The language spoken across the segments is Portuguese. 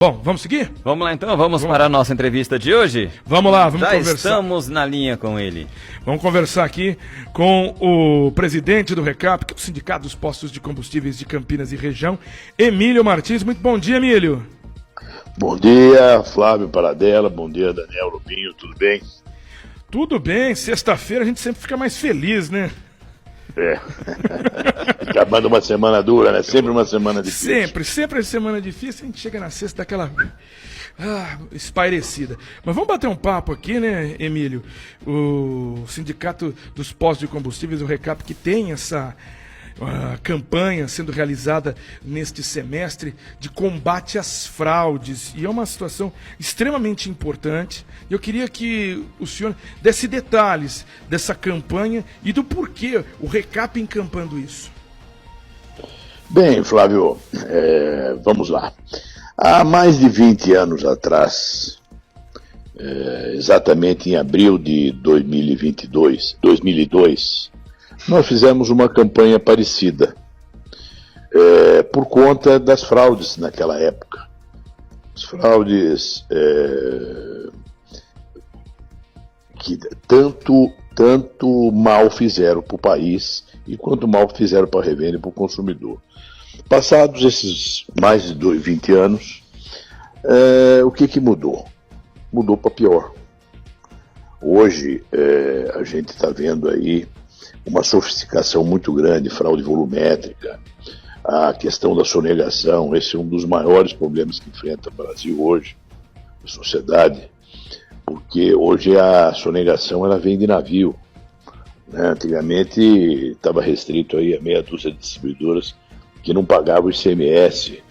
Bom, vamos seguir? Vamos lá então, vamos para a nossa entrevista de hoje? Vamos lá, vamos Já conversar. estamos na linha com ele. Vamos conversar aqui com o presidente do RECAP, que é o Sindicato dos Postos de Combustíveis de Campinas e Região, Emílio Martins. Muito bom dia, Emílio. Bom dia, Flávio Paradella, bom dia, Daniel Lubinho, tudo bem? Tudo bem, sexta-feira a gente sempre fica mais feliz, né? Acabando uma semana dura, né? Sempre uma semana difícil. Sempre semana difícil, a gente chega na sexta daquela espairecida. Mas vamos bater um papo aqui, né, Emílio? O Sindicato dos Postos de Combustíveis, o RECAP, que tem essa campanha sendo realizada neste semestre de combate às fraudes, e é uma situação extremamente importante. Eu queria que o senhor desse detalhes dessa campanha e do porquê o RECAP encampando isso. Bem, Flávio, vamos lá. Há mais de 20 anos atrás, exatamente em abril de 2002, nós fizemos uma campanha parecida, por conta das fraudes naquela época. As fraudes que tanto mal fizeram para o país e quanto mal fizeram para a revenda e para o consumidor. Passados esses mais de 20 anos, o que mudou? Mudou para pior. Hoje a gente está vendo aí uma sofisticação muito grande, fraude volumétrica, a questão da sonegação. Esse é um dos maiores problemas que enfrenta o Brasil hoje, a sociedade, porque hoje a sonegação ela vem de navio, né? Antigamente estava restrito aí a meia dúzia de distribuidoras que não pagavam o ICMS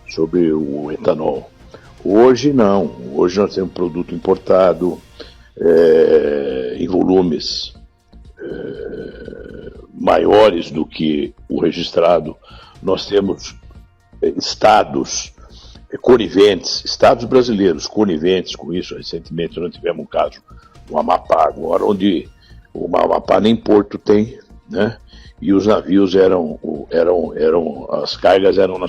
sobre o etanol. Hoje não, hoje nós temos produto importado em volumes maiores do que o registrado. Nós temos estados coniventes, estados brasileiros coniventes com isso. Recentemente nós tivemos um caso no Amapá, agora, onde o Amapá nem porto tem, né? E os navios as cargas eram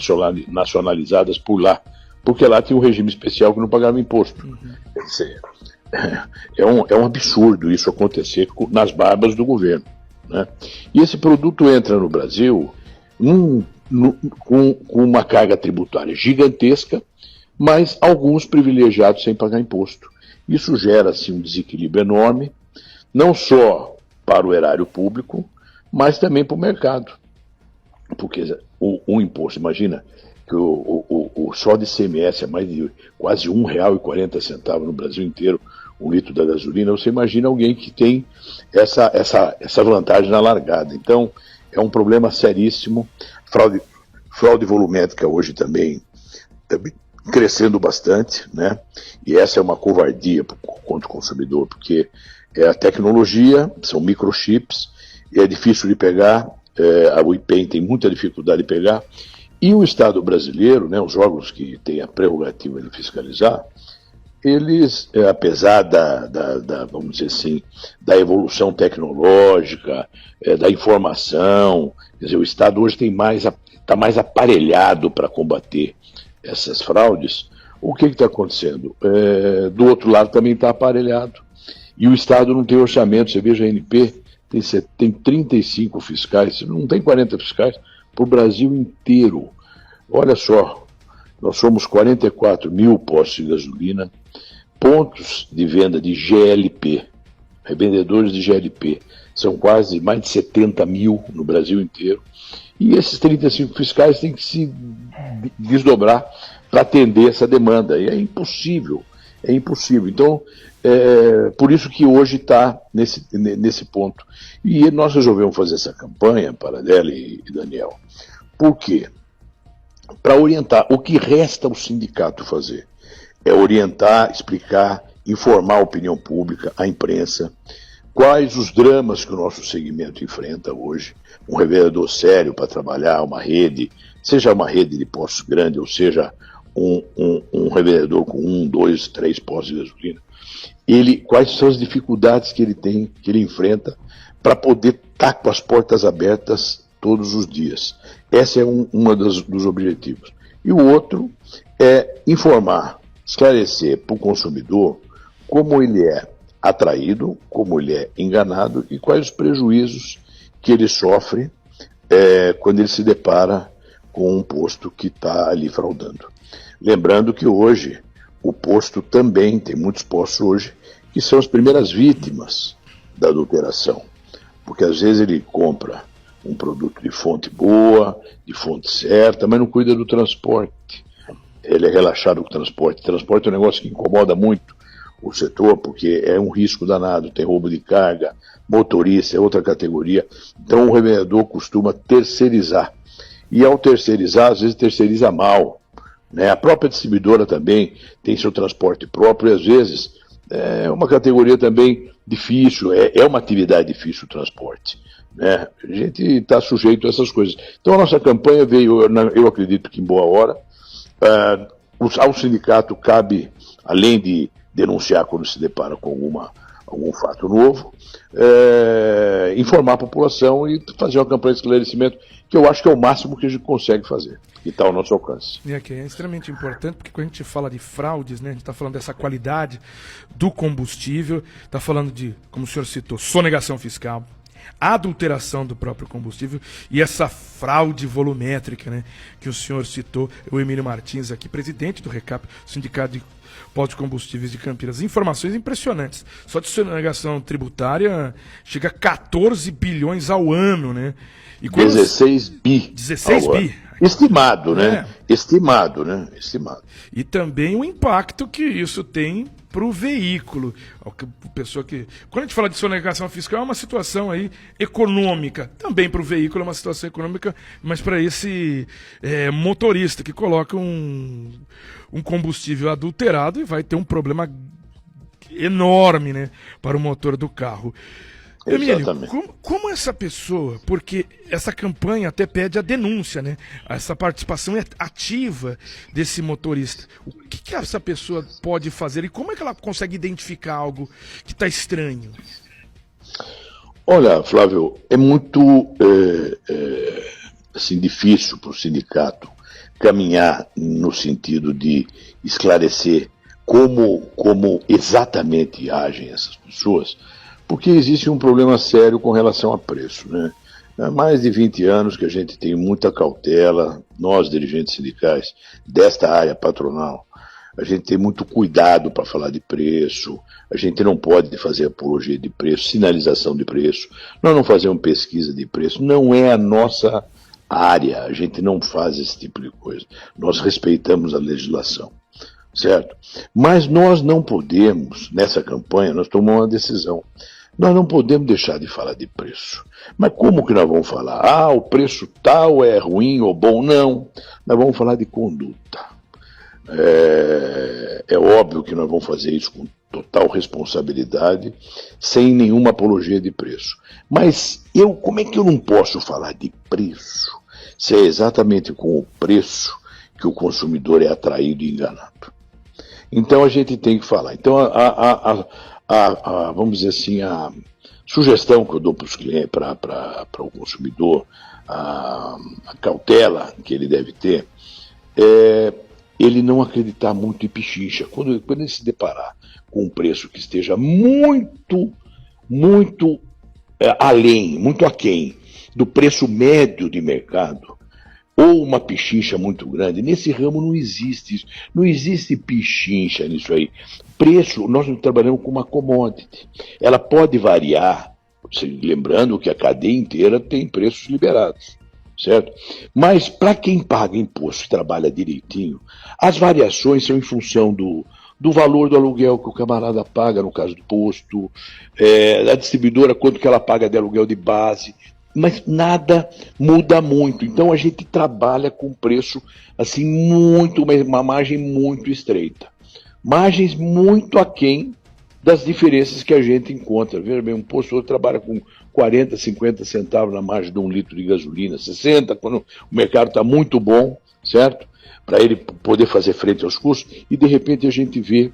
nacionalizadas por lá, porque lá tinha um regime especial que não pagava imposto. Quer dizer, é um absurdo isso acontecer nas barbas do governo, né? E esse produto entra no Brasil com uma carga tributária gigantesca, mas alguns privilegiados sem pagar imposto. Isso gera assim, um desequilíbrio enorme, não só para o erário público, mas também para o mercado. Porque o imposto, imagina que só de ICMS é mais de quase R$1,40 no Brasil inteiro, um litro da gasolina. Você imagina alguém que tem essa vantagem na largada. Então, é um problema seríssimo. Fraude volumétrica hoje também crescendo bastante, né? E essa é uma covardia contra o consumidor, porque é a tecnologia, são microchips, e é difícil de pegar, o IPEM tem muita dificuldade de pegar, e o Estado brasileiro, né, os órgãos que têm a prerrogativa de fiscalizar, eles, apesar vamos dizer assim, da evolução tecnológica, da informação, quer dizer, o Estado hoje está mais aparelhado para combater essas fraudes. O que está acontecendo? Do outro lado também está aparelhado, e o Estado não tem orçamento. Você veja, a ANP tem 35 fiscais, não tem 40 fiscais, para o Brasil inteiro. Olha só, nós somos 44 mil postos de gasolina, pontos de venda de GLP, revendedores de GLP, são quase mais de 70 mil no Brasil inteiro, e esses 35 fiscais têm que se desdobrar para atender essa demanda, e é impossível. Então, por isso que hoje está nesse ponto. E nós resolvemos fazer essa campanha, Paradella e Daniel. Por quê? Para orientar. O que resta ao sindicato fazer é orientar, explicar, informar a opinião pública, a imprensa, quais os dramas que o nosso segmento enfrenta hoje. Um revendedor sério para trabalhar, uma rede, seja uma rede de postos grande, ou seja um revendedor com 1, 2, 3 postos de gasolina. Quais são as dificuldades que ele tem, que ele enfrenta, para poder estar com as portas abertas todos os dias. Esse é um dos objetivos. E o outro é informar, esclarecer para o consumidor como ele é atraído, como ele é enganado e quais os prejuízos que ele sofre quando ele se depara com um posto que está ali fraudando. Lembrando que hoje o posto também, tem muitos postos hoje, que são as primeiras vítimas da adulteração. Porque às vezes ele compra um produto de fonte boa, de fonte certa, mas não cuida do transporte. Ele é relaxado com o transporte. Transporte é um negócio que incomoda muito o setor, porque é um risco danado, tem roubo de carga, motorista, é outra categoria. Então o revendedor costuma terceirizar. E ao terceirizar, às vezes terceiriza mal. Né? A própria distribuidora também tem seu transporte próprio e às vezes é uma categoria também difícil, é uma atividade difícil o transporte. Né? A gente está sujeito a essas coisas. Então a nossa campanha veio, eu acredito que em boa hora. Ao sindicato cabe, além de denunciar quando se depara com algum fato novo, informar a população e fazer uma campanha de esclarecimento, que eu acho que é o máximo que a gente consegue fazer, e está ao nosso alcance. E aqui é extremamente importante, porque quando a gente fala de fraudes, né, a gente está falando dessa qualidade do combustível, está falando de, como o senhor citou, sonegação fiscal, adulteração do próprio combustível e essa fraude volumétrica, né, que o senhor citou, o Emílio Martins aqui, presidente do RECAP, Sindicato de Postos de Combustíveis de Campinas. Informações impressionantes. Só de sonegação tributária chega a 14 bilhões ao ano, né? E 16 bi. 16 bi. Estimado, né? Estimado. E também o impacto que isso tem para o veículo. Quando a gente fala de sonegação fiscal, é uma situação aí econômica. Também para o veículo é uma situação econômica, mas para esse motorista que coloca um combustível adulterado e vai ter um problema enorme, né, para o motor do carro. Emílio, como essa pessoa, porque essa campanha até pede a denúncia, né? Essa participação ativa desse motorista. O que essa pessoa pode fazer e como é que ela consegue identificar algo que está estranho? Olha, Flávio, é muito assim, difícil para o sindicato caminhar no sentido de esclarecer como exatamente agem essas pessoas, porque existe um problema sério com relação a preço, né? Há mais de 20 anos que a gente tem muita cautela, nós dirigentes sindicais desta área patronal, a gente tem muito cuidado para falar de preço, a gente não pode fazer apologia de preço, sinalização de preço, nós não fazemos pesquisa de preço, não é a nossa área, a gente não faz esse tipo de coisa, nós respeitamos a legislação. Certo? Mas nós não podemos, nessa campanha, nós tomamos uma decisão. Nós não podemos deixar de falar de preço. Mas como que nós vamos falar? O preço tal é ruim ou bom? Não. Nós vamos falar de conduta. É óbvio que nós vamos fazer isso com total responsabilidade, sem nenhuma apologia de preço. Mas como é que eu não posso falar de preço se é exatamente com o preço que o consumidor é atraído e enganado? Então a gente tem que falar. Então vamos dizer assim, a sugestão que eu dou para os clientes, para o consumidor, a cautela que ele deve ter, é ele não acreditar muito em pichincha. Quando ele se deparar com um preço que esteja muito além, muito aquém do preço médio de mercado, ou uma pichincha muito grande, nesse ramo não existe isso, não existe pichincha nisso aí. Preço, nós trabalhamos com uma commodity, ela pode variar, lembrando que a cadeia inteira tem preços liberados, certo? Mas para quem paga imposto e trabalha direitinho, as variações são em função do valor do aluguel que o camarada paga, no caso do posto, a distribuidora, quanto que ela paga de aluguel de base, mas nada muda muito. Então a gente trabalha com preço assim uma margem muito estreita. Margens muito aquém das diferenças que a gente encontra. Veja bem, um posto trabalha com 40, 50 centavos na margem de 1 litro de gasolina, 60 quando o mercado está muito bom, certo? Para ele poder fazer frente aos custos, e de repente a gente vê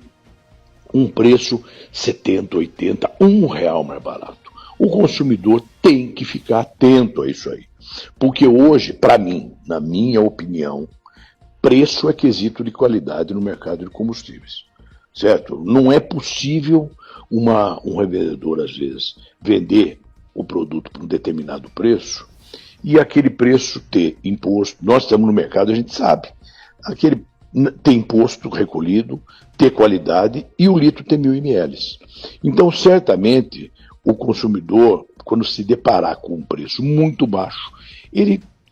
um preço 70, 80, R$1 mais barato. O consumidor tem que ficar atento a isso aí. Porque hoje, para mim, na minha opinião, preço é quesito de qualidade no mercado de combustíveis, certo? Não é possível um revendedor, às vezes, vender o produto por um determinado preço e aquele preço ter imposto. Nós estamos no mercado, a gente sabe. Aquele tem imposto recolhido, ter qualidade e o litro tem 1.000 ml. Então, certamente, o consumidor, quando se deparar com um preço muito baixo,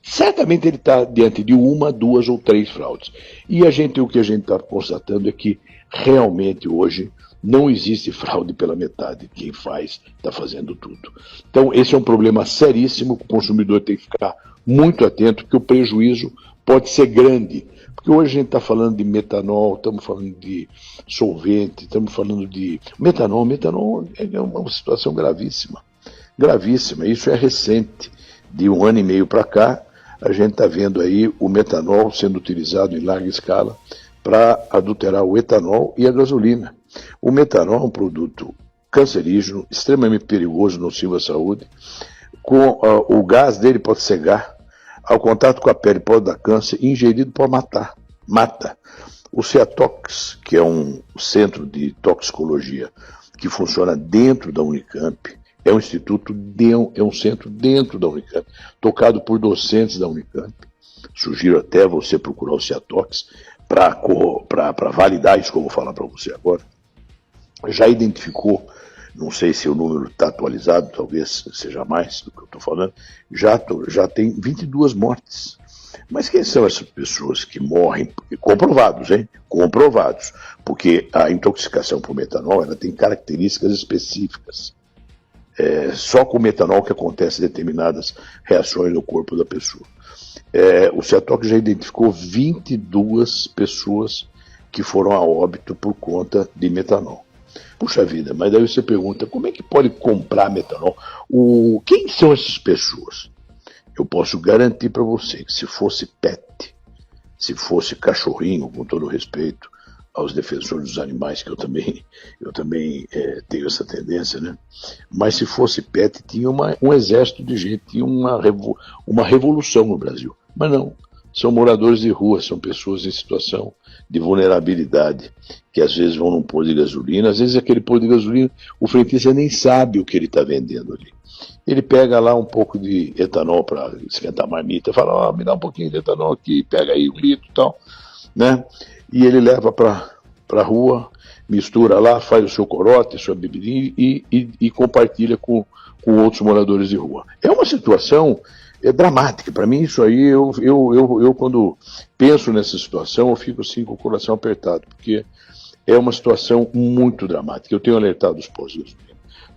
certamente ele está diante de 1, 2 ou 3 fraudes. E o que a gente está constatando é que realmente hoje não existe fraude pela metade. Quem faz está fazendo tudo. Então esse é um problema seríssimo que o consumidor tem que ficar muito atento, porque o prejuízo pode ser grande. Porque hoje a gente está falando de metanol, estamos falando de solvente, estamos falando de metanol. Metanol é uma situação gravíssima. Gravíssima. Isso é recente. De 1 ano e meio para cá, a gente está vendo aí o metanol sendo utilizado em larga escala para adulterar o etanol e a gasolina. O metanol é um produto cancerígeno, extremamente perigoso, nocivo à saúde. O gás dele pode cegar, ao contato com a pele pode dar câncer, ingerido pode matar. Mata. O CEATOX, que é um centro de toxicologia que funciona dentro da Unicamp, é um centro dentro da Unicamp, tocado por docentes da Unicamp. Sugiro até você procurar o CEATOX para validar isso que eu vou falar para você agora. Já identificou, não sei se o número está atualizado, talvez seja mais do que eu estou falando, já tem 22 mortes. Mas quem são essas pessoas que morrem? Comprovados, hein? Comprovados. Porque a intoxicação por metanol ela tem características específicas. Só com o metanol que acontecem determinadas reações no corpo da pessoa. O CEATOX já identificou 22 pessoas que foram a óbito por conta de metanol. Puxa vida, mas daí você pergunta, como é que pode comprar metanol? Quem são essas pessoas? Eu posso garantir para você que se fosse pet, se fosse cachorrinho, com todo respeito aos defensores dos animais, que eu também tenho essa tendência, né? Mas se fosse pet, tinha um exército de gente, tinha uma revolução no Brasil. Mas não, são moradores de rua, são pessoas em situação de vulnerabilidade, que às vezes vão num posto de gasolina, às vezes aquele posto de gasolina, o frentista nem sabe o que ele está vendendo ali. Ele pega lá um pouco de etanol para esquentar a marmita, fala, me dá um pouquinho de etanol aqui, pega aí 1 litro e tal, né? E ele leva para a rua, mistura lá, faz o seu corote, sua bebidinha e compartilha com outros moradores de rua. É uma situação dramática. Para mim, isso aí, eu quando penso nessa situação, eu fico assim com o coração apertado, porque é uma situação muito dramática. Eu tenho alertado os postos.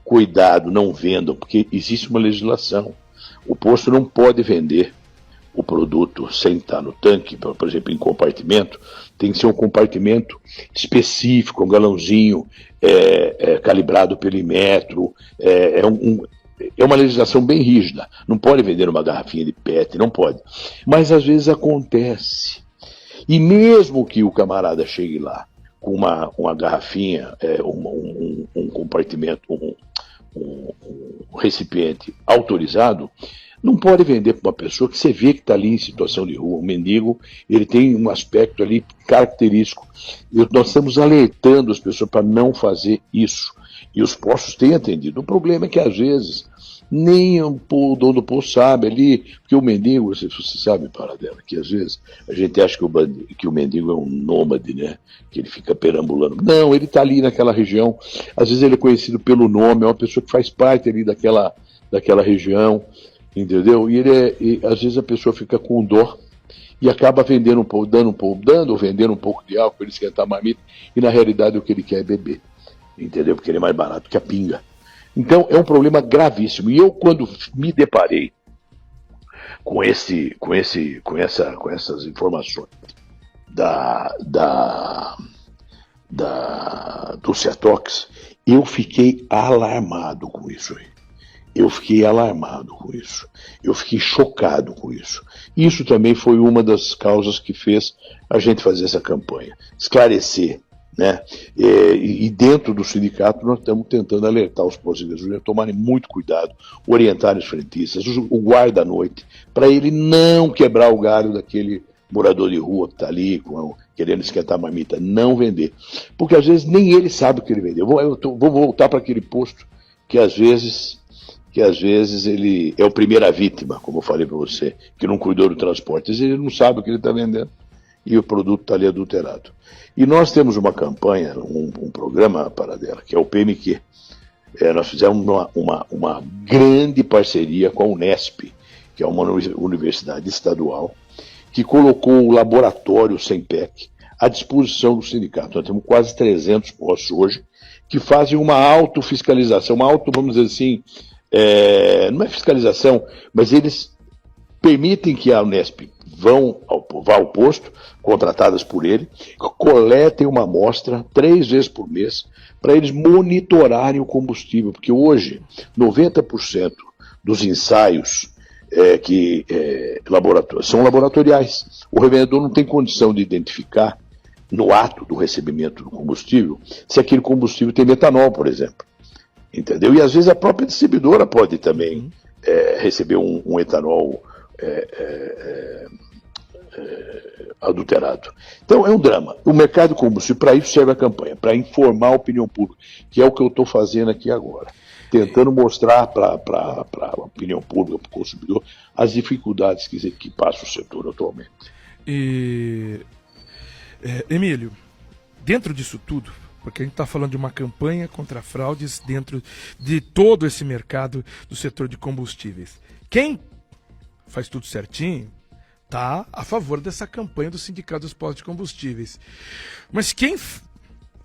Cuidado, não vendam, porque existe uma legislação. O posto não pode vender o produto sem estar no tanque, por exemplo, em compartimento. Tem que ser um compartimento específico, um galãozinho calibrado pelo metro. É uma legislação bem rígida. Não pode vender uma garrafinha de PET, não pode. Mas às vezes acontece. E mesmo que o camarada chegue lá com uma garrafinha, um compartimento, um recipiente autorizado, não pode vender para uma pessoa que você vê que está ali em situação de rua. O mendigo, ele tem um aspecto ali característico. Nós estamos alertando as pessoas para não fazer isso. E os postos têm atendido. O problema é que, às vezes, nem o dono do posto sabe ali, porque o mendigo, você sabe, Paradela, que às vezes a gente acha que o mendigo é um nômade, né? Que ele fica perambulando. Não, ele está ali naquela região. Às vezes ele é conhecido pelo nome, é uma pessoa que faz parte ali daquela região, entendeu? E às vezes a pessoa fica com dó e acaba vendendo ou vendendo um pouco de álcool para ele esquentar a marmita, e na realidade o que ele quer é beber. Entendeu? Porque ele é mais barato que a pinga. Então é um problema gravíssimo. E eu, quando me deparei com essas informações do CEATOX, eu fiquei alarmado com isso aí. Eu fiquei chocado com isso. Isso também foi uma das causas que fez a gente fazer essa campanha. Esclarecer, né? E dentro do sindicato nós estamos tentando alertar os postos de gasolina a tomarem muito cuidado, orientar os frentistas, o guarda à noite, para ele não quebrar o galho morador de rua que está ali querendo esquentar a marmita, não vender. Porque às vezes nem ele sabe o que ele vendeu. Vou voltar para aquele posto que às vezes ele é a primeira vítima, como eu falei para você, que não cuidou do transporte. Às vezes ele não sabe o que ele está vendendo e o produto está ali adulterado. E nós temos uma campanha, um programa para dela, que é o PMQ. Nós fizemos uma grande parceria com a Unesp, que é uma universidade estadual, que colocou o laboratório SEMPEC à disposição do sindicato. Nós temos quase 300 postos hoje, que fazem uma autofiscalização, vamos dizer assim, não é fiscalização, mas eles permitem que a Unesp vá ao posto, contratadas por ele, coletem uma amostra 3 vezes por mês, para eles monitorarem o combustível, porque hoje 90% dos ensaios são laboratoriais. O revendedor não tem condição de identificar, no ato do recebimento do combustível, se aquele combustível tem metanol, por exemplo. Entendeu? E às vezes a própria distribuidora pode também receber um etanol adulterado. Então é um drama. O mercado de combustível, para isso serve a campanha, para informar a opinião pública, que é o que eu estou fazendo aqui agora. Tentando mostrar para a opinião pública, para o consumidor, as dificuldades que passa o setor atualmente. Emílio, dentro disso tudo, porque a gente está falando de uma campanha contra fraudes dentro de todo esse mercado do setor de combustíveis. Quem faz tudo certinho está a favor dessa campanha do Sindicato dos Postos de Combustíveis. Mas quem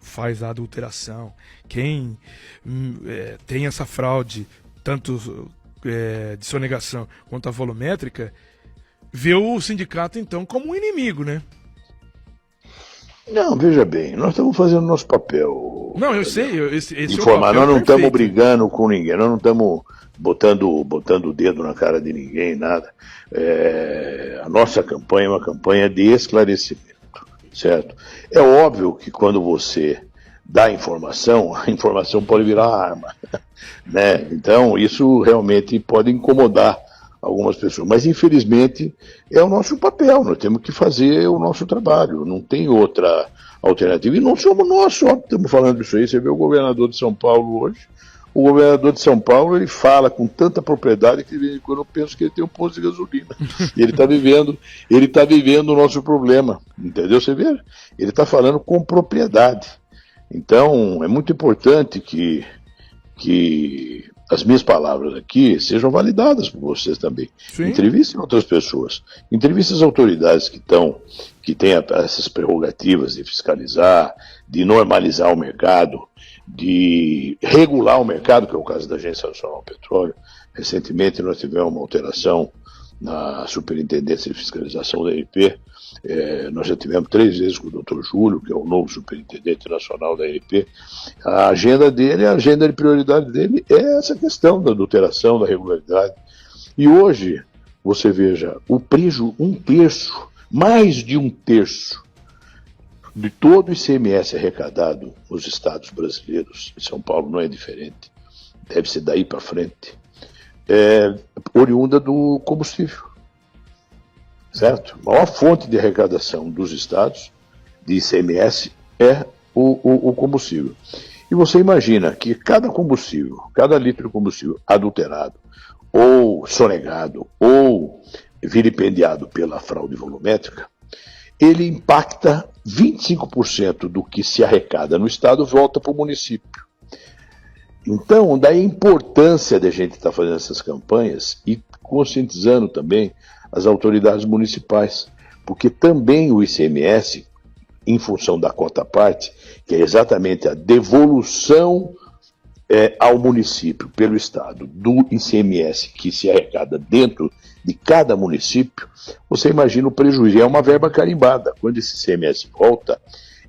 faz a adulteração, quem tem essa fraude, tanto de sonegação quanto a volumétrica, vê o sindicato então como um inimigo, né? Não, veja bem, nós estamos fazendo o nosso papel. Não, eu sei, esse informar, nós não estamos brigando com ninguém, nós não estamos botando o dedo na cara de ninguém, nada. A nossa campanha é uma campanha de esclarecimento, certo? É óbvio que quando você dá informação, a informação pode virar arma, né? Então isso realmente pode incomodar algumas pessoas, mas infelizmente é o nosso papel, nós temos que fazer o nosso trabalho, não tem outra alternativa, e não somos nós só que estamos falando disso aí. Você vê o governador de São Paulo hoje, o governador de São Paulo, ele fala com tanta propriedade que quando eu penso que ele tem um posto de gasolina, e ele está vivendo o nosso problema, entendeu? Você vê, ele está falando com propriedade. Então é muito importante que as minhas palavras aqui sejam validadas por vocês também. Sim. Entrevistem outras pessoas. Entrevistem as autoridades que têm essas prerrogativas de fiscalizar, de normalizar o mercado, de regular o mercado, que é o caso da Agência Nacional do Petróleo. Recentemente nós tivemos uma alteração na Superintendência de Fiscalização da ANP. Nós já tivemos 3 vezes com o Dr. Júlio, que é o novo Superintendente Nacional da ANP. A agenda dele, a agenda de prioridade dele é essa questão da adulteração, da regularidade. E hoje, você veja, mais de um terço de todo o ICMS arrecadado nos estados brasileiros, em São Paulo não é diferente, deve ser daí para frente, oriunda do combustível. Certo? A maior fonte de arrecadação dos estados de ICMS é o combustível. E você imagina que cada litro de combustível adulterado, ou sonegado, ou vilipendiado pela fraude volumétrica, ele impacta 25% do que se arrecada no estado volta para o município. Então, daí a importância de a gente estar fazendo essas campanhas e conscientizando também as autoridades municipais, porque também o ICMS, em função da cota parte, que é exatamente a devolução ao município pelo Estado do ICMS que se arrecada dentro de cada município, você imagina o prejuízo. É uma verba carimbada. Quando esse ICMS volta,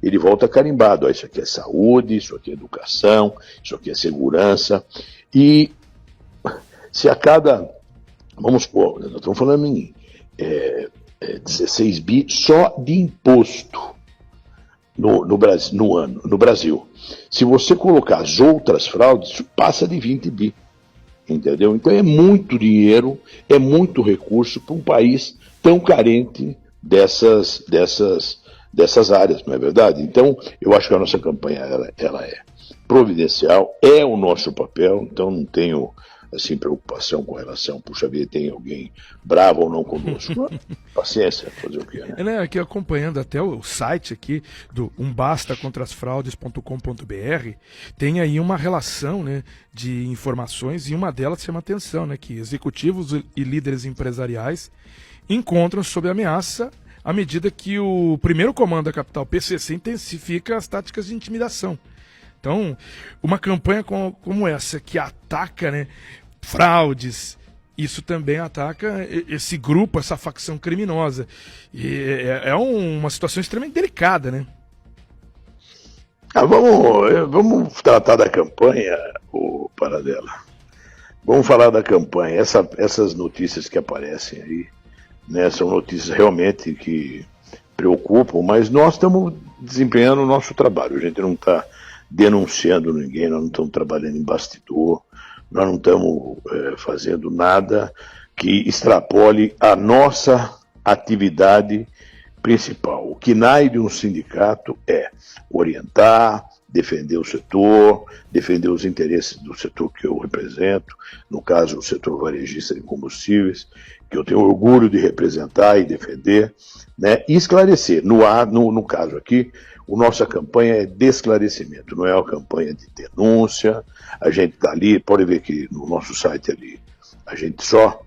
ele volta carimbado. Isso aqui é saúde, isso aqui é educação, isso aqui é segurança. E se a cada... Vamos supor, nós estamos falando em 16 bi só de imposto no Brasil. Se você colocar as outras fraudes, isso passa de 20 bi. Entendeu? Então é muito dinheiro, é muito recurso para um país tão carente dessas áreas, não é verdade? Então, eu acho que a nossa campanha ela é providencial, é o nosso papel, então não tenho assim, preocupação com relação, puxa vida, tem alguém bravo ou não conosco. Paciência, fazer o quê, né? Aqui acompanhando até o site aqui do umbastacontrasfraudes.com.br, tem aí uma relação, né, de informações, e uma delas chama atenção, né, que executivos e líderes empresariais encontram sob ameaça à medida que o primeiro comando da capital, PCC, intensifica as táticas de intimidação. Então, uma campanha como essa, que ataca, né, fraudes, isso também ataca esse grupo, essa facção criminosa. E é uma situação extremamente delicada, né? Vamos tratar da campanha, o Paradela. Vamos falar da campanha. Essas notícias que aparecem aí, né, são notícias realmente que preocupam, mas nós estamos desempenhando o nosso trabalho. A gente não está denunciando ninguém, nós não estamos trabalhando em bastidor, nós não estamos fazendo nada que extrapole a nossa atividade principal. O KNAI de um sindicato é orientar, defender o setor, defender os interesses do setor que eu represento, no caso o setor varejista de combustíveis, que eu tenho orgulho de representar e defender, né, e esclarecer. No caso aqui, a nossa campanha é de esclarecimento, não é uma campanha de denúncia. A gente está ali, pode ver que no nosso site ali, a gente só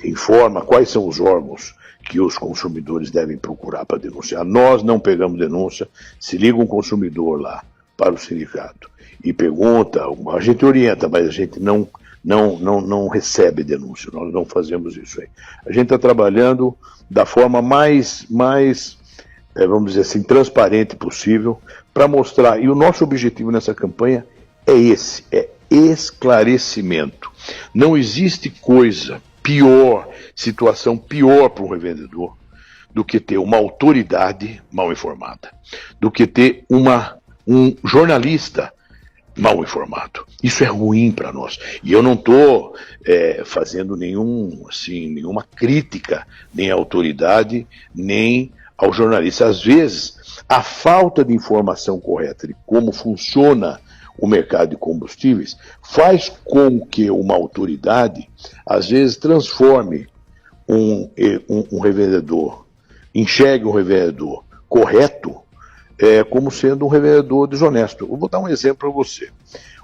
informa quais são os órgãos que os consumidores devem procurar para denunciar. Nós não pegamos denúncia. Se liga um consumidor lá para o sindicato e pergunta, a gente orienta, mas a gente não recebe denúncia, nós não fazemos isso aí. A gente está trabalhando da forma mais vamos dizer assim, transparente possível, para mostrar, e o nosso objetivo nessa campanha é esse, é esclarecimento. Não existe coisa pior, situação pior para um revendedor, do que ter uma autoridade mal informada, do que ter um jornalista mal informado. Isso é ruim para nós. E eu não estou fazendo nenhuma crítica, nem à autoridade, nem ao jornalista. Às vezes, a falta de informação correta de como funciona o mercado de combustíveis faz com que uma autoridade, às vezes, transforme um revendedor, enxergue um revendedor correto como sendo um revendedor desonesto. Eu vou dar um exemplo para você.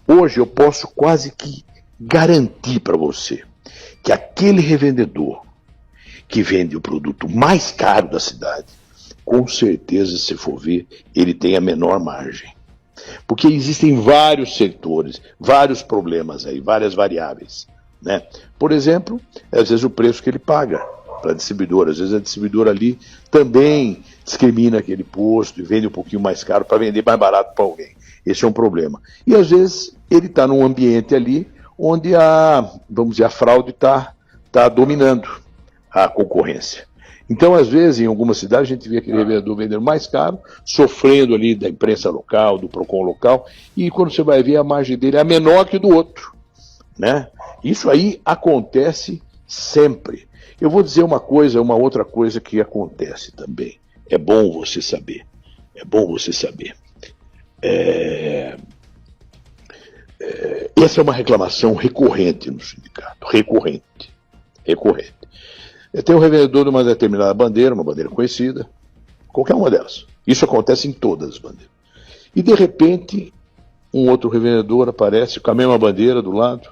Hoje eu posso quase que garantir para você que aquele revendedor que vende o produto mais caro da cidade, com certeza, se for ver, ele tem a menor margem. Porque existem vários setores, vários problemas aí, várias variáveis, né? Por exemplo, às vezes o preço que ele paga para a distribuidora, às vezes a distribuidora ali também discrimina aquele posto e vende um pouquinho mais caro para vender mais barato para alguém. Esse é um problema. E às vezes ele está num ambiente ali onde vamos dizer, a fraude está dominando a concorrência. Então, às vezes, em algumas cidades, a gente vê aquele revendedor vendendo mais caro, sofrendo ali da imprensa local, do PROCON local, e quando você vai ver, a margem dele é menor que do outro, né? Isso aí acontece sempre. Eu vou dizer uma outra coisa que acontece também. É bom você saber. Essa é uma reclamação recorrente no sindicato. Recorrente. Tem um revendedor de uma determinada bandeira, uma bandeira conhecida, qualquer uma delas. Isso acontece em todas as bandeiras. E, de repente, um outro revendedor aparece com a mesma bandeira do lado,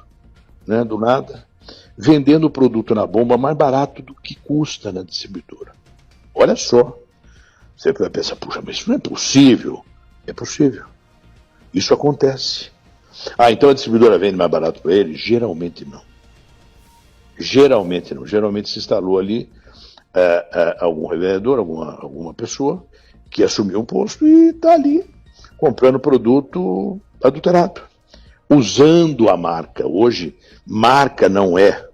né, do nada, vendendo o produto na bomba mais barato do que custa na distribuidora. Olha só. Você vai pensar, puxa, mas isso não é possível. É possível. Isso acontece. Então a distribuidora vende mais barato para ele? Geralmente não. Geralmente não. Geralmente se instalou ali algum revendedor, alguma pessoa que assumiu um posto e está ali comprando produto adulterado, usando a marca. Hoje, marca não é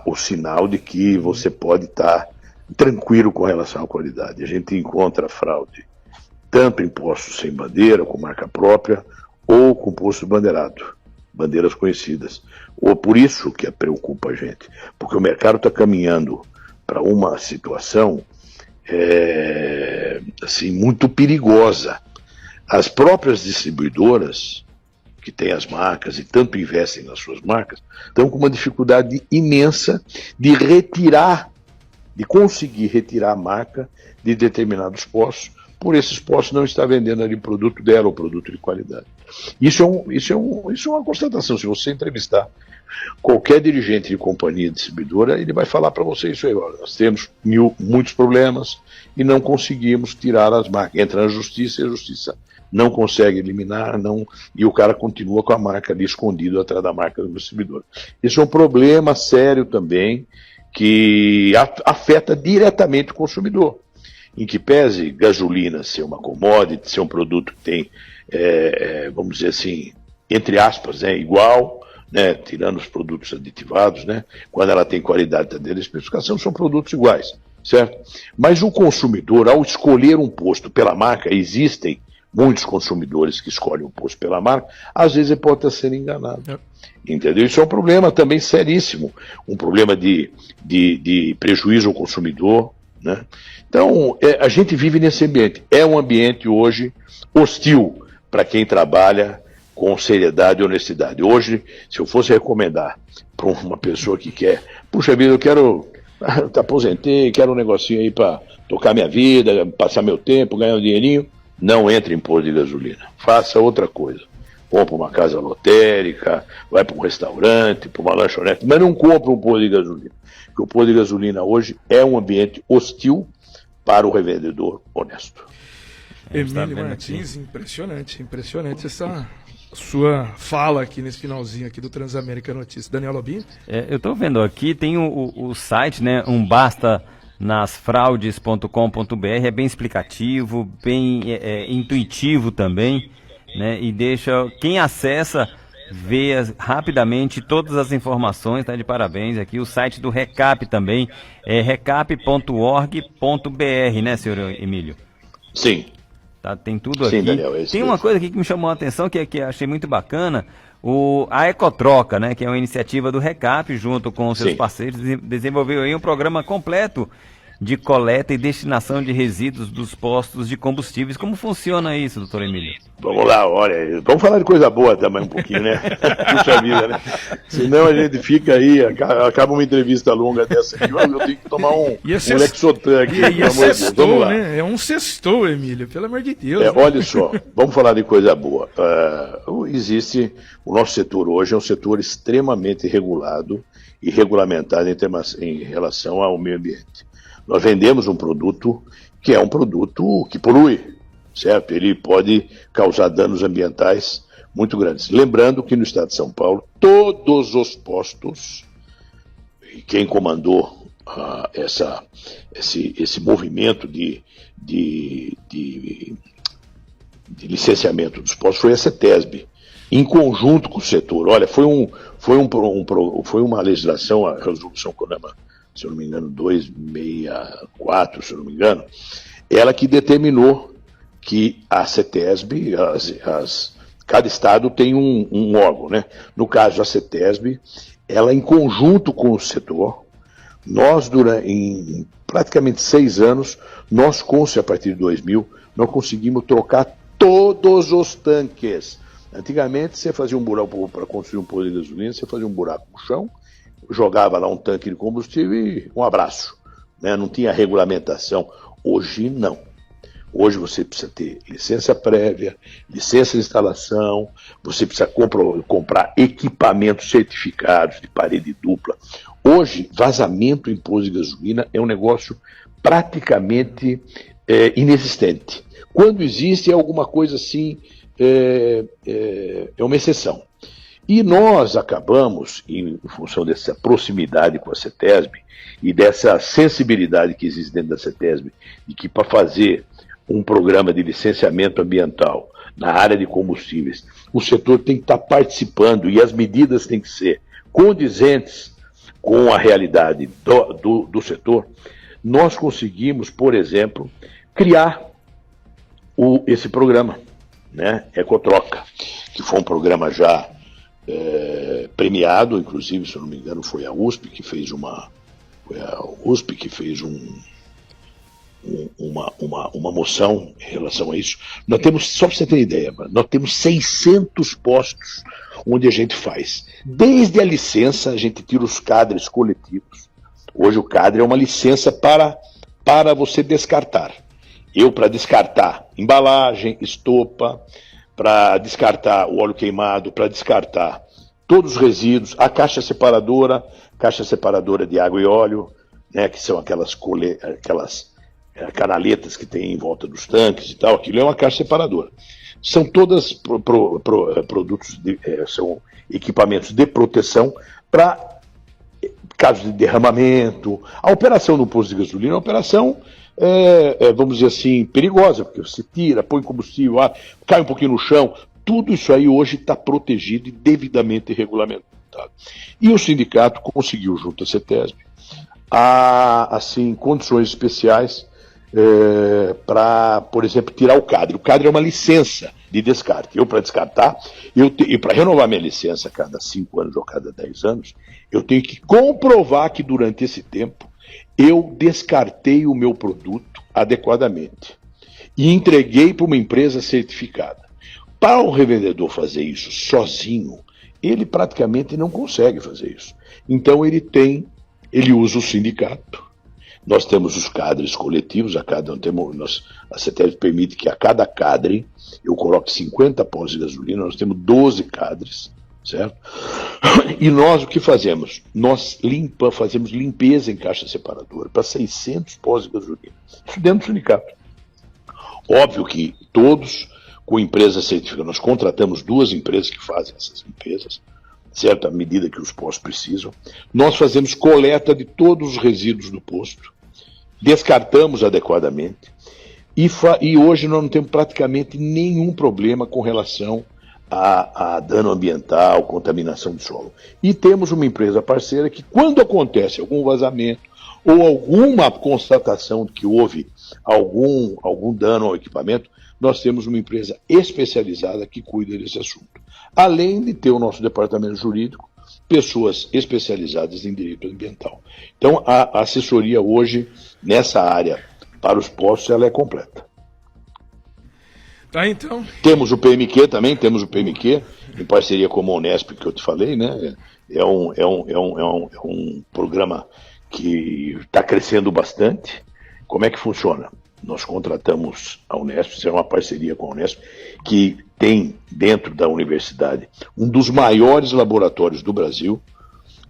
o sinal de que você pode estar tranquilo com relação à qualidade. A gente encontra fraude tanto em postos sem bandeira, com marca própria, ou com posto bandeirado, bandeiras conhecidas. Ou por isso que preocupa a gente, porque o mercado está caminhando para uma situação assim, muito perigosa. As próprias distribuidoras, que têm as marcas e tanto investem nas suas marcas, estão com uma dificuldade imensa de conseguir retirar a marca de determinados postos, por esses postos não estar vendendo ali o produto dela, ou produto de qualidade. Isso é uma constatação. Se você entrevistar qualquer dirigente de companhia distribuidora, ele vai falar para você isso aí. Olha, nós temos muitos problemas e não conseguimos tirar as marcas. Entra na justiça e a justiça não consegue eliminar, e o cara continua com a marca ali escondido atrás da marca do distribuidor. Isso é um problema sério também, que afeta diretamente o consumidor. Em que pese gasolina ser uma commodity, ser um produto que tem, vamos dizer assim, entre aspas, igual, né, tirando os produtos aditivados, né, quando ela tem qualidade dela, especificação, são produtos iguais, certo? Mas o consumidor, ao escolher um posto pela marca, existem muitos consumidores que escolhem um posto pela marca, às vezes ele pode estar sendo enganado. Entendeu? Isso é um problema também seríssimo, um problema de prejuízo ao consumidor, né? Então, a gente vive nesse ambiente. É um ambiente hoje hostil para quem trabalha com seriedade e honestidade. Hoje, se eu fosse recomendar para uma pessoa que quer, puxa vida, eu quero, aposentei, quero um negocinho aí para tocar minha vida, passar meu tempo, ganhar um dinheirinho, não entre em posto de gasolina. Faça outra coisa. Compra uma casa lotérica, vai para um restaurante, para uma lanchonete, mas não compra um posto de gasolina. Porque o posto de gasolina hoje é um ambiente hostil para o revendedor honesto. Emílio Martins, impressionante essa sua fala aqui nesse finalzinho aqui do Transamérica Notícias. Daniel Lobinho? Eu estou vendo aqui, tem o site, né, bastanasfraudes.com.br, é bem explicativo, bem intuitivo também, né, e deixa quem acessa ver rapidamente todas as informações, tá de parabéns aqui. O site do Recap também é recap.org.br, né, senhor Emílio? Sim. Tá, tem tudo Sim, aqui. Daniel, tem uma coisa aqui que me chamou a atenção, que achei muito bacana, a Ecotroca, né, que é uma iniciativa do Recap, junto com os seus Sim. parceiros, desenvolveu aí um programa completo de coleta e destinação de resíduos dos postos de combustíveis. Como funciona isso, doutor Emílio? Vamos lá, olha, vamos falar de coisa boa também um pouquinho, né? Puxa vida, né? Senão a gente fica aí, acaba uma entrevista longa dessa aqui, eu tenho que tomar um Lexotan aqui, pelo amor de Deus. Vamos lá. Né? É um sextou, Emílio, pelo amor de Deus. Né? Olha só, vamos falar de coisa boa. O nosso setor hoje é um setor extremamente regulado e regulamentado em relação ao meio ambiente. Nós vendemos um produto que é um produto que polui, certo? Ele pode causar danos ambientais muito grandes. Lembrando que no estado de São Paulo, todos os postos, e quem comandou esse movimento de licenciamento dos postos foi a CETESB, em conjunto com o setor. Olha, foi uma legislação, a resolução CONAMA, se eu não me engano, 264, se eu não me engano, ela que determinou que a CETESB, cada estado tem um órgão, né? No caso, a CETESB, ela em conjunto com o setor, nós, em praticamente 6 anos, a partir de 2000, nós conseguimos trocar todos os tanques. Antigamente, você fazia um buraco para construir um posto de gasolina, você fazia um buraco no chão, jogava lá um tanque de combustível e um abraço, né? Não tinha regulamentação. Hoje não. Hoje você precisa ter licença prévia, licença de instalação, você precisa comprar equipamentos certificados de parede dupla. Hoje, vazamento em posto de gasolina é um negócio praticamente inexistente. Quando existe, é alguma coisa assim, é uma exceção. E nós acabamos, em função dessa proximidade com a CETESB e dessa sensibilidade que existe dentro da CETESB, de que para fazer um programa de licenciamento ambiental na área de combustíveis, o setor tem que estar participando e as medidas têm que ser condizentes com a realidade do setor. Nós conseguimos, por exemplo, criar esse programa, né, Ecotroca, que foi um programa já premiado, inclusive, se eu não me engano, foi a USP que fez uma moção em relação a isso. Nós temos, só para você ter ideia, nós temos 600 postos onde a gente faz. Desde a licença, a gente tira os cadres coletivos. Hoje o cadre é uma licença para você descartar. Eu, para descartar embalagem, estopa, para descartar o óleo queimado, para descartar todos os resíduos, a caixa separadora de água e óleo, né, que são aquelas canaletas que tem em volta dos tanques e tal, aquilo é uma caixa separadora. São todas produtos, são equipamentos de proteção para casos de derramamento. A operação no posto de gasolina é uma operação, vamos dizer assim, perigosa, porque você tira, põe combustível, cai um pouquinho no chão. Tudo isso aí hoje está protegido e devidamente regulamentado. E o sindicato conseguiu, junto à CETESB, assim, condições especiais para, por exemplo, tirar o cadre. O cadre é uma licença de descarte. Eu, para descartar, e para renovar minha licença a cada 5 anos ou cada 10 anos, eu tenho que comprovar que durante esse tempo eu descartei o meu produto adequadamente e entreguei para uma empresa certificada. Para o revendedor fazer isso sozinho, ele praticamente não consegue fazer isso. Então ele usa o sindicato. Nós temos os cadres coletivos, a CETESB permite que a cada cadre eu coloque 50 postos de gasolina, nós temos 12 cadres, certo? E nós o que fazemos? Nós fazemos limpeza em caixa separadora para 600 postos de gasolina. Isso dentro do sindicato. Óbvio que todos com empresas certificadas. Nós contratamos 2 empresas que fazem essas limpezas, certo? À medida que os postos precisam. Nós fazemos coleta de todos os resíduos do posto, descartamos adequadamente, e hoje nós não temos praticamente nenhum problema com relação a dano ambiental, contaminação do solo. E temos uma empresa parceira que, quando acontece algum vazamento ou alguma constatação de que houve algum dano ao equipamento, nós temos uma empresa especializada que cuida desse assunto. Além de ter o nosso departamento jurídico, pessoas especializadas em direito ambiental. Então, a assessoria hoje, nessa área, para os postos, ela é completa. Tá, então. Temos o PMQ também, em parceria com a Unesp, que eu te falei, né? É um programa que está crescendo bastante. Como é que funciona? Nós contratamos a Unesp, isso é uma parceria com a Unesp, que tem dentro da universidade um dos maiores laboratórios do Brasil,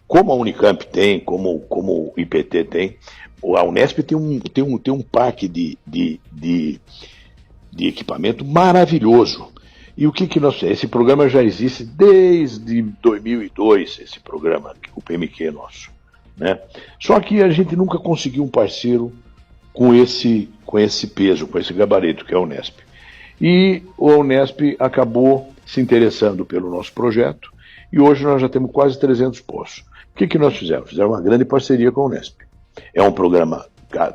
como a Unicamp tem, como o IPT tem. A Unesp tem um parque de equipamento maravilhoso. E o que nós temos? Esse programa já existe desde 2002, esse programa, o PMQ nosso, né? Só que a gente nunca conseguiu um parceiro com esse peso, com esse gabarito, que é a Unesp. E a Unesp acabou se interessando pelo nosso projeto, e hoje nós já temos quase 300 postos. O que nós fizemos? Fizemos uma grande parceria com a Unesp. É um programa,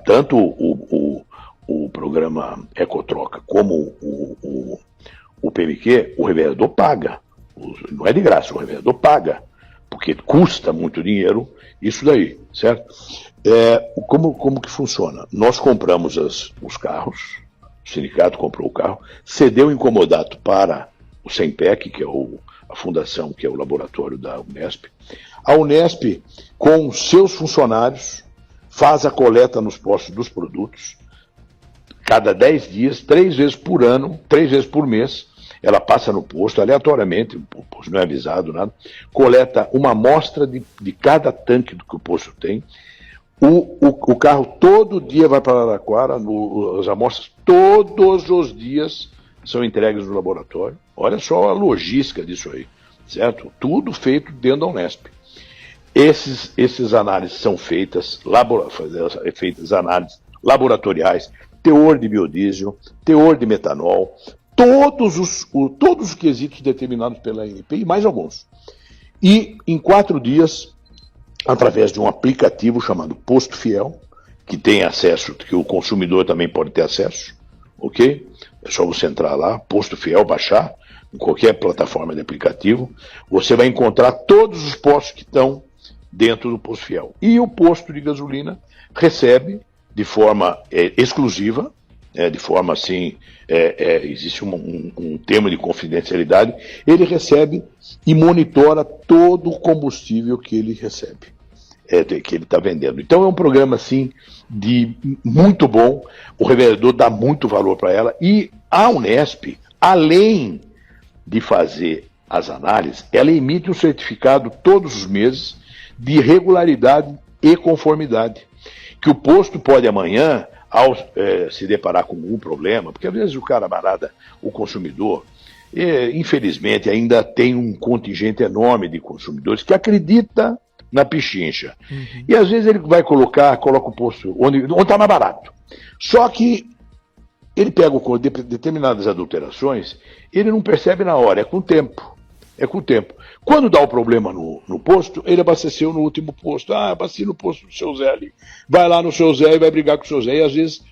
tanto o programa Ecotroca como o PMQ, o revendedor paga. Não é de graça, o revendedor paga, porque custa muito dinheiro isso daí, certo? Como que funciona? Nós compramos os carros, o sindicato comprou o carro, cedeu o incomodato para o SEMPEC, que é a fundação, que é o laboratório da Unesp. A Unesp, com seus funcionários, faz a coleta nos postos dos produtos, cada 10 dias, 3 vezes por ano, 3 vezes por mês, ela passa no posto, aleatoriamente, o posto não é avisado, nada, coleta uma amostra de cada tanque que o posto tem. O carro todo dia vai para Araraquara, as amostras todos os dias são entregues no laboratório. Olha só a logística disso aí, certo? Tudo feito dentro da Unesp. Esses análises são feitas análises laboratoriais, teor de biodiesel, teor de metanol, todos os quesitos determinados pela ANP e mais alguns. E em 4 dias, através de um aplicativo chamado Posto Fiel, que tem acesso, que o consumidor também pode ter acesso, ok? É só você entrar lá, Posto Fiel, baixar, em qualquer plataforma de aplicativo, você vai encontrar todos os postos que estão dentro do Posto Fiel. E o posto de gasolina recebe de forma exclusiva, de forma assim, existe um termo de confidencialidade, ele recebe e monitora todo o combustível que ele recebe, que ele está vendendo. Então é um programa assim, muito bom, o revendedor dá muito valor para ela, e a Unesp, além de fazer as análises, ela emite um certificado todos os meses de regularidade e conformidade, que o posto pode amanhã, ao se deparar com algum problema, porque às vezes o camarada, o consumidor, infelizmente ainda tem um contingente enorme de consumidores que acredita na pichincha. Uhum. E às vezes ele coloca o posto onde está mais barato. Só que ele pega determinadas adulterações, ele não percebe na hora, é com o tempo. Quando dá o problema no posto, ele abasteceu no último posto. Abasteci no posto do seu Zé ali. Vai lá no seu Zé e vai brigar com o seu Zé. E às vezes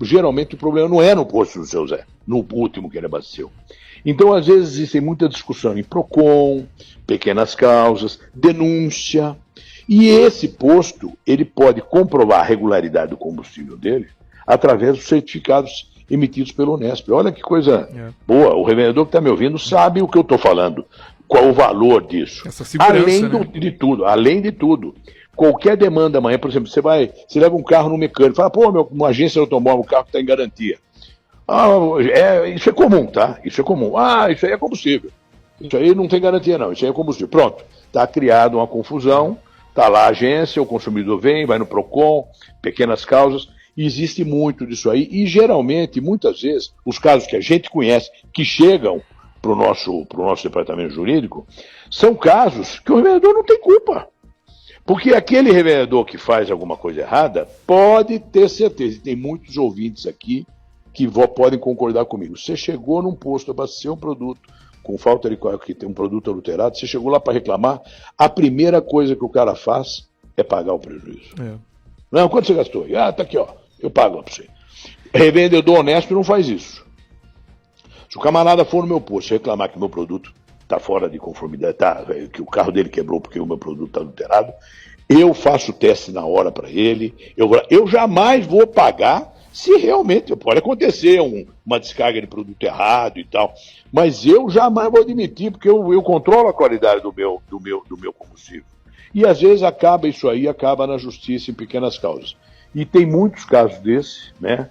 geralmente o problema não é no posto do seu Zé, no último que ele abasteceu. Então às vezes existe muita discussão em PROCON, pequenas causas, denúncia. E esse posto, ele pode comprovar a regularidade do combustível dele através dos certificados emitidos pelo Unesp. Olha que coisa boa. O revendedor que está me ouvindo sabe o que eu estou falando, qual o valor disso. Essa segurança, além de tudo, qualquer demanda amanhã, por exemplo, você leva um carro no mecânico, fala, uma agência de automóvel, o carro está em garantia. Isso é comum, tá? Isso é comum. Isso aí é combustível. Isso aí não tem garantia não, isso aí é combustível. Pronto, está criada uma confusão, está lá a agência, o consumidor vem, vai no PROCON, pequenas causas. Existe muito disso aí, e geralmente, muitas vezes, os casos que a gente conhece, que chegam para o nosso departamento jurídico, são casos que o revendedor não tem culpa. Porque aquele revendedor que faz alguma coisa errada, pode ter certeza, e tem muitos ouvintes aqui que podem concordar comigo. Você chegou num posto, abasteceu um produto com falta de que tem um produto adulterado, você chegou lá para reclamar, a primeira coisa que o cara faz é pagar o prejuízo. Não, quanto você gastou? Tá aqui, ó. Eu pago para você. Revendedor honesto não faz isso. Se o camarada for no meu posto reclamar que meu produto está fora de conformidade, que o carro dele quebrou porque o meu produto está adulterado, eu faço o teste na hora para ele. Eu jamais vou pagar se realmente pode acontecer uma descarga de produto errado e tal, mas eu jamais vou admitir porque eu controlo a qualidade do meu combustível. E às vezes acaba na justiça em pequenas causas. E tem muitos casos desses, né?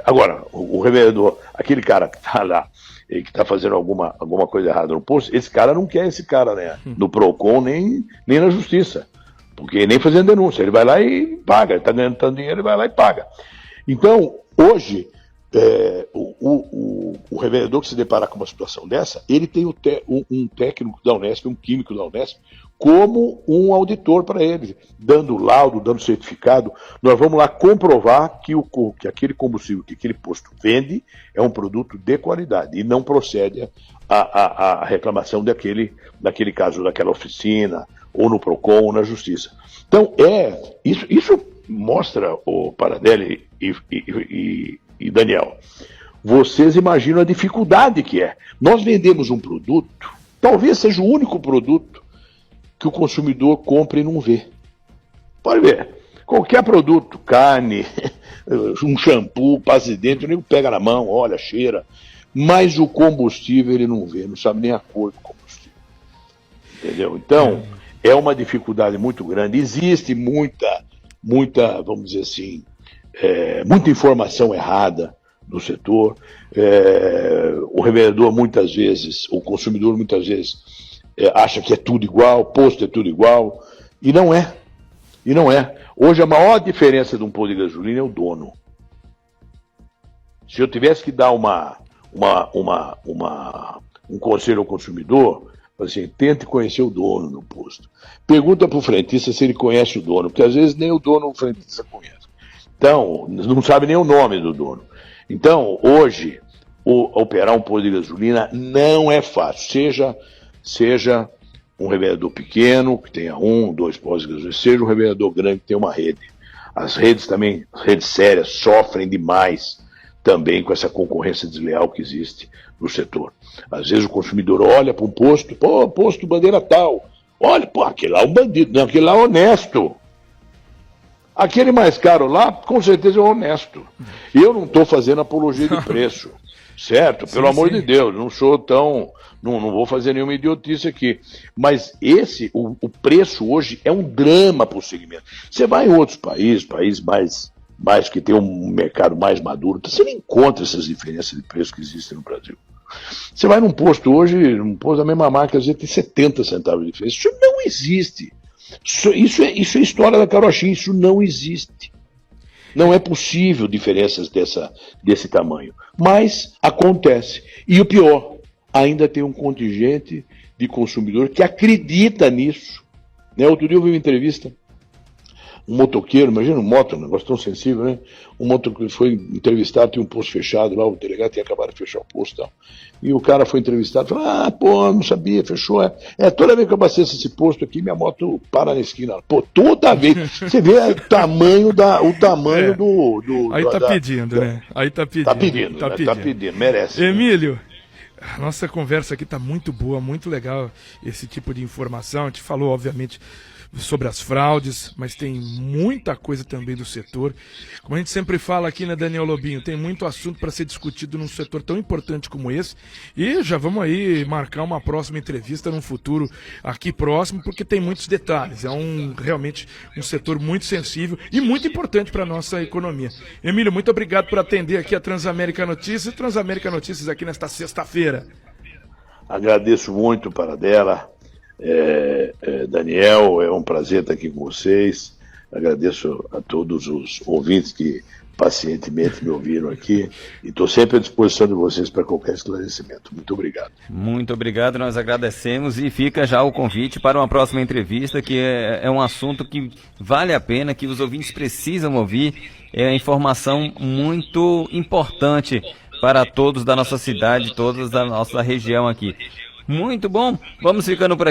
Agora, o revendedor, aquele cara que está lá, que está fazendo alguma coisa errada no posto, esse cara não quer esse cara, né? No PROCON, nem na justiça. Porque nem fazendo denúncia, ele vai lá e paga, ele está ganhando tanto dinheiro, ele vai lá e paga. Então, hoje, o revendedor que se deparar com uma situação dessa, ele tem um técnico da Unesp, um químico da Unesp, como um auditor para ele, dando laudo, dando certificado. Nós vamos lá comprovar que aquele combustível que aquele posto vende é um produto de qualidade e não procede a reclamação daquele caso, daquela oficina, ou no PROCON, ou na Justiça. Então, isso mostra, o Paradelli e Daniel, vocês imaginam a dificuldade que é. Nós vendemos um produto, talvez seja o único produto que o consumidor compra e não vê. Pode ver, qualquer produto, carne, um shampoo, pasta de dente, o nego pega na mão, olha, cheira, mas o combustível ele não vê, não sabe nem a cor do combustível. Entendeu? Então, é uma dificuldade muito grande. Existe muita, vamos dizer assim, muita informação errada no setor. O revendedor muitas vezes, o consumidor muitas vezes acha que é tudo igual, posto é tudo igual, e não é. Hoje a maior diferença de um posto de gasolina é o dono. Se eu tivesse que dar um conselho ao consumidor, assim, tente conhecer o dono do posto. Pergunta para o frentista se ele conhece o dono, porque às vezes nem o dono o frentista conhece. Então, não sabe nem o nome do dono. Então, hoje, operar um posto de gasolina não é fácil. Seja um revendedor pequeno, que tenha 1, 2 postos de gasolina, seja um revendedor grande que tenha uma rede. As redes também, as redes sérias, sofrem demais também com essa concorrência desleal que existe no setor. Às vezes o consumidor olha para um posto, posto bandeira tal, olha, aquele lá é um bandido, não, aquele lá é honesto. Aquele mais caro lá, com certeza é honesto. Eu não estou fazendo apologia de preço, certo? Pelo amor de Deus, não sou tão... Não vou fazer nenhuma idiotice aqui. Mas o preço hoje é um drama para o segmento. Você vai em outros países mais que tem um mercado mais maduro, você não encontra essas diferenças de preço que existem no Brasil. Você vai num posto hoje, num posto da mesma marca, às vezes tem 70 centavos de diferença. Isso não existe. Isso é história da carochinha, isso não existe. Não é possível diferenças desse tamanho. Mas acontece. E o pior, ainda tem um contingente de consumidor que acredita nisso. Né? Outro dia eu vi uma entrevista, um motoqueiro, imagina um moto, um negócio tão sensível, né? Um motoqueiro foi entrevistado, tinha um posto fechado lá, o delegado tinha acabado de fechar o posto e tal. E o cara foi entrevistado, falou, pô, não sabia, fechou. Toda vez que eu abasteço esse posto aqui, minha moto para na esquina. Pô, toda vez. Você vê o tamanho do... Aí tá pedindo, né? Aí tá pedindo. Tá pedindo, merece. Emílio, a nossa conversa aqui tá muito boa, muito legal esse tipo de informação. A gente falou, obviamente, sobre as fraudes, mas tem muita coisa também do setor. Como a gente sempre fala aqui, né, Daniel Lobinho, tem muito assunto para ser discutido num setor tão importante como esse. E já vamos aí marcar uma próxima entrevista num futuro aqui próximo, porque tem muitos detalhes. É realmente um setor muito sensível e muito importante para a nossa economia. Emílio, muito obrigado por atender aqui a Transamérica Notícias. Transamérica Notícias aqui nesta sexta-feira. Agradeço muito para dela. Daniel, é um prazer estar aqui com vocês. Agradeço a todos os ouvintes que pacientemente me ouviram aqui e estou sempre à disposição de vocês para qualquer esclarecimento. Muito obrigado. Muito obrigado, nós agradecemos e fica já o convite para uma próxima entrevista, que é um assunto que vale a pena, que os ouvintes precisam ouvir, é informação muito importante para todos da nossa cidade, todos da nossa região aqui. Muito bom, vamos ficando por aqui.